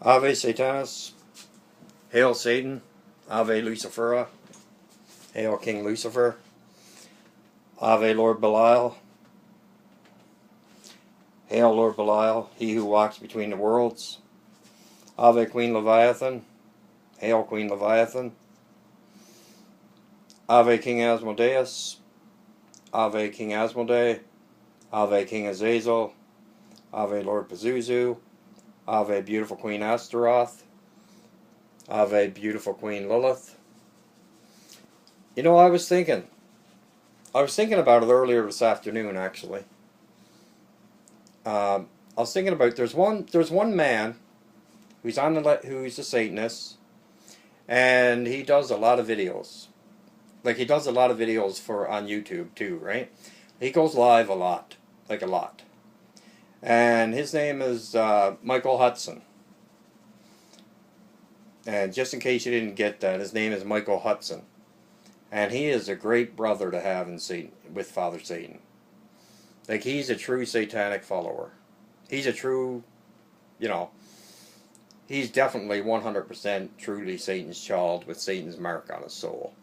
Ave Satanas, Hail Satan, Ave Lucifera, Hail King Lucifer, Ave Lord Belial, Hail Lord Belial, he who walks between the worlds, Ave Queen Leviathan, Hail Queen Leviathan, Ave King Asmodeus, Ave King Asmoday, Ave King Azazel, Ave Lord Pazuzu, Ave Beautiful Queen Astaroth, Ave Beautiful Queen Lilith. You know, I was thinking about it earlier this afternoon, actually. I was thinking about there's one man who's who's a Satanist, and he does a lot of videos. Like, he does a lot of videos on YouTube too, right? He goes live a lot, like a lot. And his name is Michael Hudson. And just in case you didn't get that, his name is Michael Hudson. And he is a great brother to have in Satan, with Father Satan. Like, he's a true satanic follower. He's a true, you know, he's definitely 100% truly Satan's child with Satan's mark on his soul.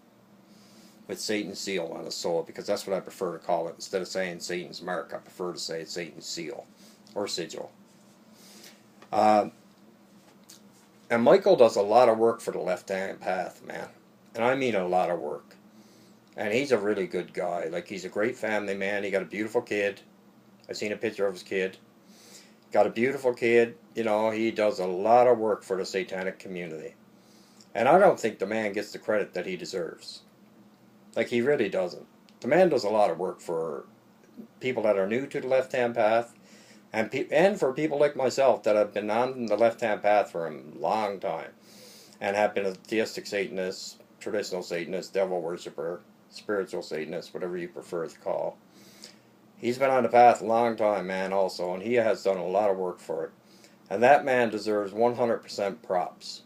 With Satan's seal on his soul, because that's what I prefer to call it. Instead of saying Satan's mark, I prefer to say Satan's seal or sigil. And Michael does a lot of work for the left-hand path, man. And I mean a lot of work. And he's a really good guy. Like, he's a great family man. He got a beautiful kid. I've seen a picture of his kid. Got a beautiful kid. You know, he does a lot of work for the satanic community. And I don't think the man gets the credit that he deserves. Like, he really doesn't. The man does a lot of work for people that are new to the left-hand path, and for people like myself that have been on the left-hand path for a long time, and have been a theistic Satanist, traditional Satanist, devil worshipper, spiritual Satanist, whatever you prefer to call. He's been on the path a long time, man, also, and he has done a lot of work for it. And that man deserves 100% props.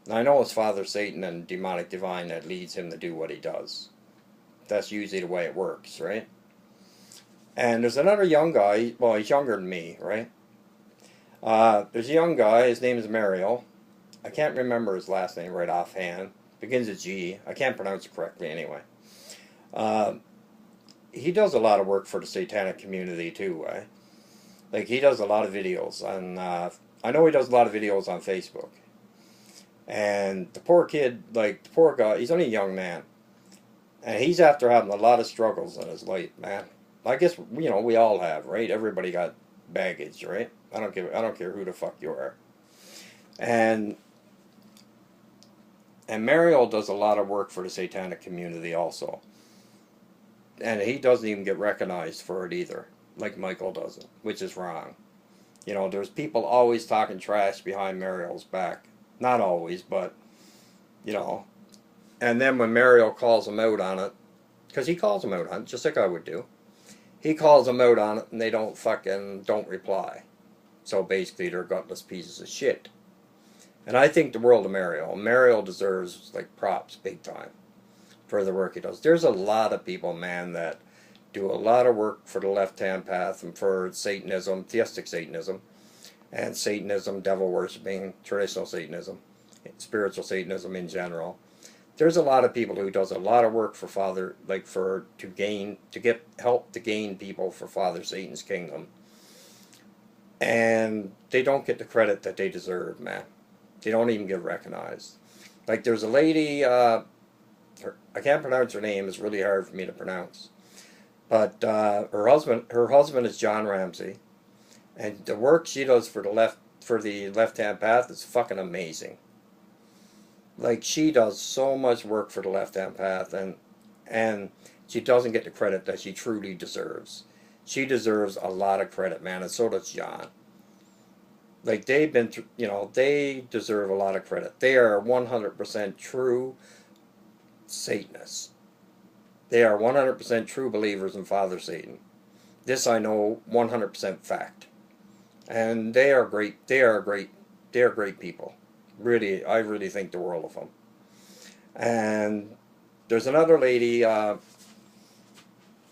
And I know it's Father Satan and demonic divine that leads him to do what he does. That's usually the way it works, right? And there's another young guy, well, he's younger than me, right? There's a young guy, his name is Mariel. I can't remember his last name right offhand. Begins with G. I can't pronounce it correctly anyway. He does a lot of work for the satanic community too, right? Like, he does a lot of videos on, I know he does a lot of videos on Facebook. And the poor kid, like, the poor guy, he's only a young man. And he's after having a lot of struggles in his life, man. I guess, you know, we all have, right? Everybody got baggage, right? I don't care who the fuck you are. And Mariel does a lot of work for the satanic community also. And he doesn't even get recognized for it either, like Michael doesn't, which is wrong. You know, there's people always talking trash behind Mariel's back. Not always, but, you know. And then when Mariel calls him out on it, because he calls him out on it, just like I would do. He calls them out on it, and they don't reply. So basically, they're gutless pieces of shit. And I think the world of Mariel. Mariel deserves, like, props big time for the work he does. There's a lot of people, man, that do a lot of work for the left-hand path and for Satanism, theistic Satanism, and Satanism, devil worshipping, traditional Satanism, spiritual Satanism in general. There's a lot of people who does a lot of work for Father, like, to help to gain people for Father Satan's kingdom. And they don't get the credit that they deserve, man. They don't even get recognized. Like, there's a lady, I can't pronounce her name, it's really hard for me to pronounce. But her husband is John Ramsey. And the work she does for the left-hand path is fucking amazing. Like, she does so much work for the left-hand path, and she doesn't get the credit that she truly deserves. She deserves a lot of credit, man, and so does John. Like, they've been, you know, they deserve a lot of credit. They are 100% true Satanists. They are 100% true believers in Father Satan. This I know 100% fact. And they are great. They are great people. Really, I really think the world of them. And there's another lady,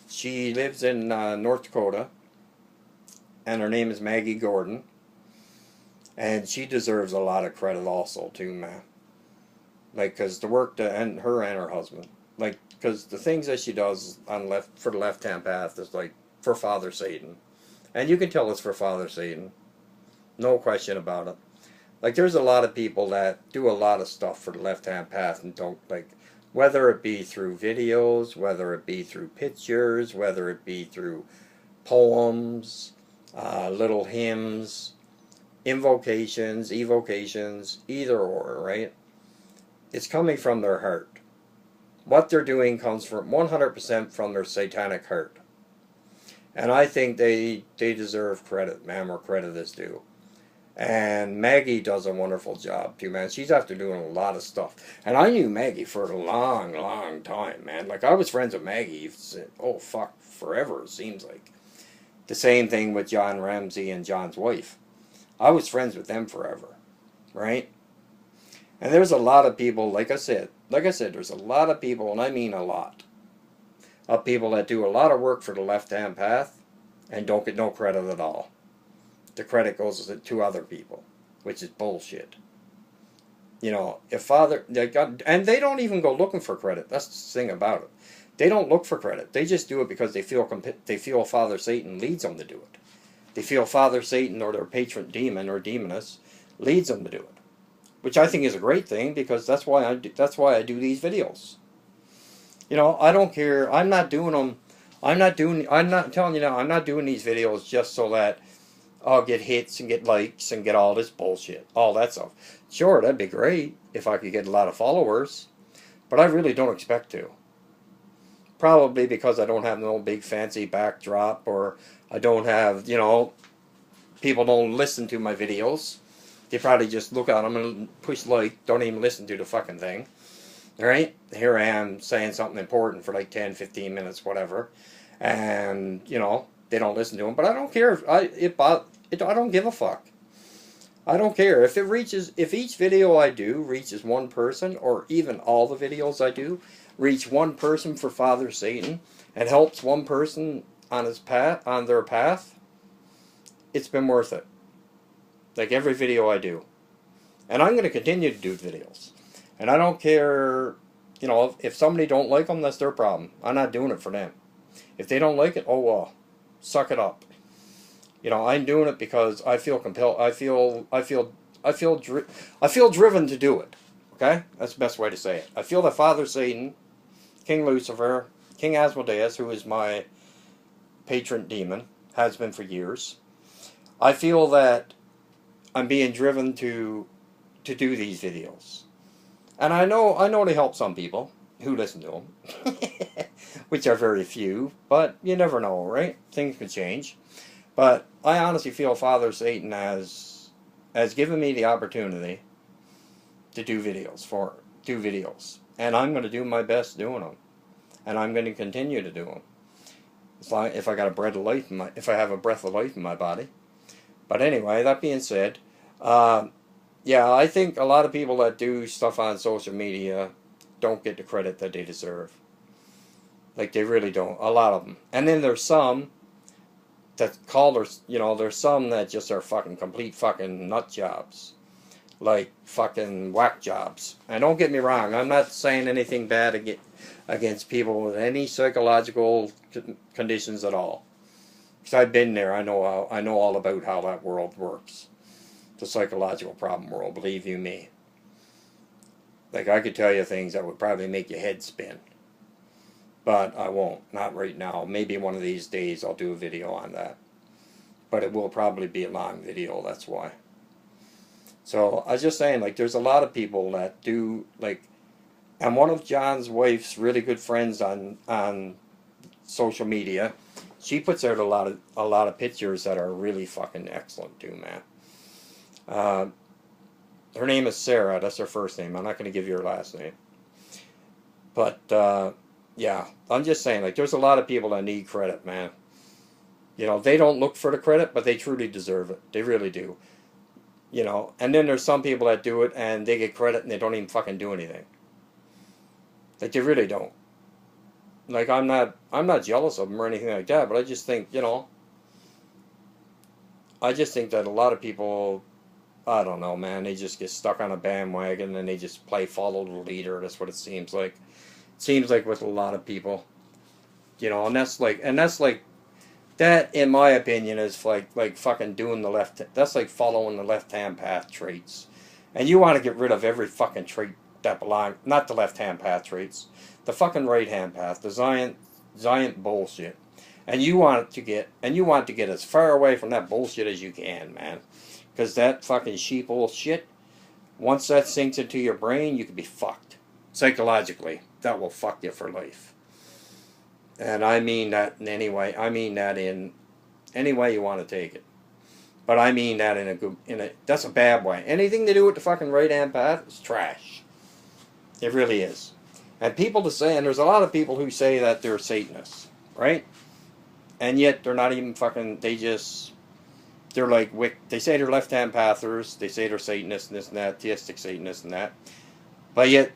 she lives in North Dakota, and her name is Maggie Gordon. And she deserves a lot of credit also, too, man. Like, because the work that, and her husband, like, because the things that she does on for the left-hand path is, like, for Father Satan. And you can tell it's for Father Satan. No question about it. Like, there's a lot of people that do a lot of stuff for the left-hand path and don't, like, whether it be through videos, whether it be through pictures, whether it be through poems, little hymns, invocations, evocations, either or, right? It's coming from their heart. What they're doing comes from 100% from their satanic heart. And I think they deserve credit, man, where credit is due. And Maggie does a wonderful job too, man. She's after doing a lot of stuff. And I knew Maggie for a long, long time, man. Like, I was friends with Maggie, oh, fuck, forever, it seems like. The same thing with John Ramsey and John's wife. I was friends with them forever, right? And there's a lot of people, like I said, there's a lot of people, and I mean a lot, of people that do a lot of work for the left-hand path and don't get no credit at all. The credit goes to other people, which is bullshit. You know, if Father, and they don't even go looking for credit. That's the thing about it. They don't look for credit. They just do it because they feel Father Satan leads them to do it. They feel Father Satan or their patron demon or demoness leads them to do it, which I think is a great thing, because that's why I do these videos. You know, I don't care. I'm not doing them. I'm not telling you now. I'm not doing these videos just so that I'll get hits and get likes and get all this bullshit, all that stuff. Sure, that'd be great if I could get a lot of followers, but I really don't expect to. Probably because I don't have no big fancy backdrop, or I don't have, you know, people don't listen to my videos. They probably just look at them and push like, don't even listen to the fucking thing. Alright? Here I am saying something important for like 10, 15 minutes, whatever. And, you know, they don't listen to them. But I don't care. I don't give a fuck. I don't care. If each video I do reaches one person, or even all the videos I do reach one person for Father Satan, and helps one person on his path, on their path, it's been worth it. Like every video I do. And I'm going to continue to do videos. And I don't care, you know, if somebody don't like them, that's their problem. I'm not doing it for them. If they don't like it, oh well, suck it up. You know, I'm doing it because I feel compelled. I feel driven to do it. Okay, that's the best way to say it. I feel that Father Satan, King Lucifer, King Asmodeus, who is my patron demon, has been for years. I feel that I'm being driven to do these videos, and I know they help some people who listen to them, which are very few. But you never know, right? Things can change. But I honestly feel Father Satan has given me the opportunity to do videos, and I'm going to do my best doing them, and I'm going to continue to do them. If I got a breath of life if I have a breath of life in my body. But anyway, that being said, yeah, I think a lot of people that do stuff on social media don't get the credit that they deserve. Like, they really don't. A lot of them. And then there's some that there's some that just are fucking complete fucking nut jobs. Like fucking whack jobs. And don't get me wrong, I'm not saying anything bad against people with any psychological conditions at all. Because I've been there, I know all about how that world works. The psychological problem world, believe you me. Like, I could tell you things that would probably make your head spin. But I won't, not right now. Maybe one of these days I'll do a video on that. But it will probably be a long video, that's why. So, I was just saying, like, there's a lot of people that do, like, and one of John's wife's really good friends on social media, she puts out a lot of pictures that are really fucking excellent too, man. Her name is Sarah, that's her first name. I'm not going to give you her last name. But, yeah, I'm just saying, like, there's a lot of people that need credit, man. You know, they don't look for the credit, but they truly deserve it. They really do. You know, and then there's some people that do it and they get credit and they don't even fucking do anything. Like, they really don't. Like, I'm not jealous of them or anything like that, but I just think, you know, I just think that a lot of people I don't know, man. They just get stuck on a bandwagon and they just follow the leader. That's what it seems like. It seems like with a lot of people, you know, and that's like that, in my opinion, is like fucking doing the left. That's like following the left-hand path traits, and you want to get rid of every fucking trait that belong, not the left-hand path traits, the fucking right-hand path, the giant bullshit, and you want to get as far away from that bullshit as you can, man. Because that fucking sheeple shit, once that sinks into your brain, you could be fucked. Psychologically. That will fuck you for life. And I mean that in any way. I mean that in any way you want to take it. But I mean that that's a bad way. Anything to do with the fucking right-hand path is trash. It really is. And people to say, and there's a lot of people who say that they're Satanists, right? And yet they're not even fucking, they're like, they say they're left-hand pathers, they say they're Satanists and this and that, theistic Satanists and that. But yet,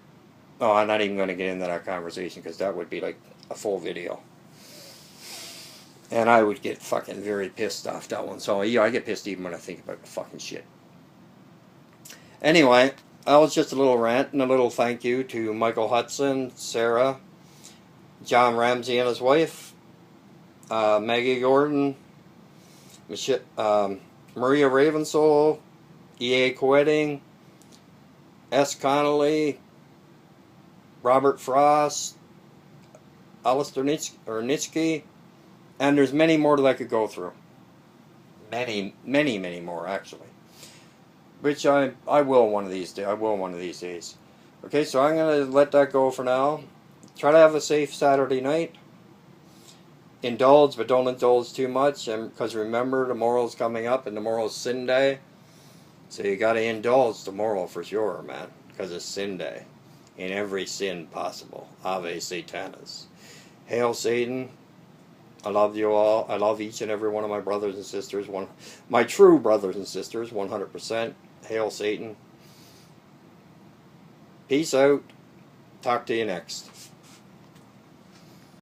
oh, I'm not even going to get into that conversation because that would be like a full video. And I would get fucking very pissed off that one. So, yeah, I get pissed even when I think about the fucking shit. Anyway, that was just a little rant and a little thank you to Michael Hudson, Sarah, John Ramsey and his wife, Maggie Gordon, Maria Ravensoul, E.A. Coetting, S. Connolly, Robert Frost, Alistair Nitsky, and there's many more that I could go through. Many, many, many more, actually. Which I will one of these days. I will one of these days. Okay, so I'm going to let that go for now. Try to have a safe Saturday night. Indulge, but don't indulge too much, and because remember, tomorrow's coming up, and tomorrow's Sin Day, so you got to indulge tomorrow for sure, man, because it's Sin Day, in every sin possible. Ave Satanas. Hail Satan. I love you all. I love each and every one of my brothers and sisters, my true brothers and sisters, 100%. Hail Satan. Peace out. Talk to you next.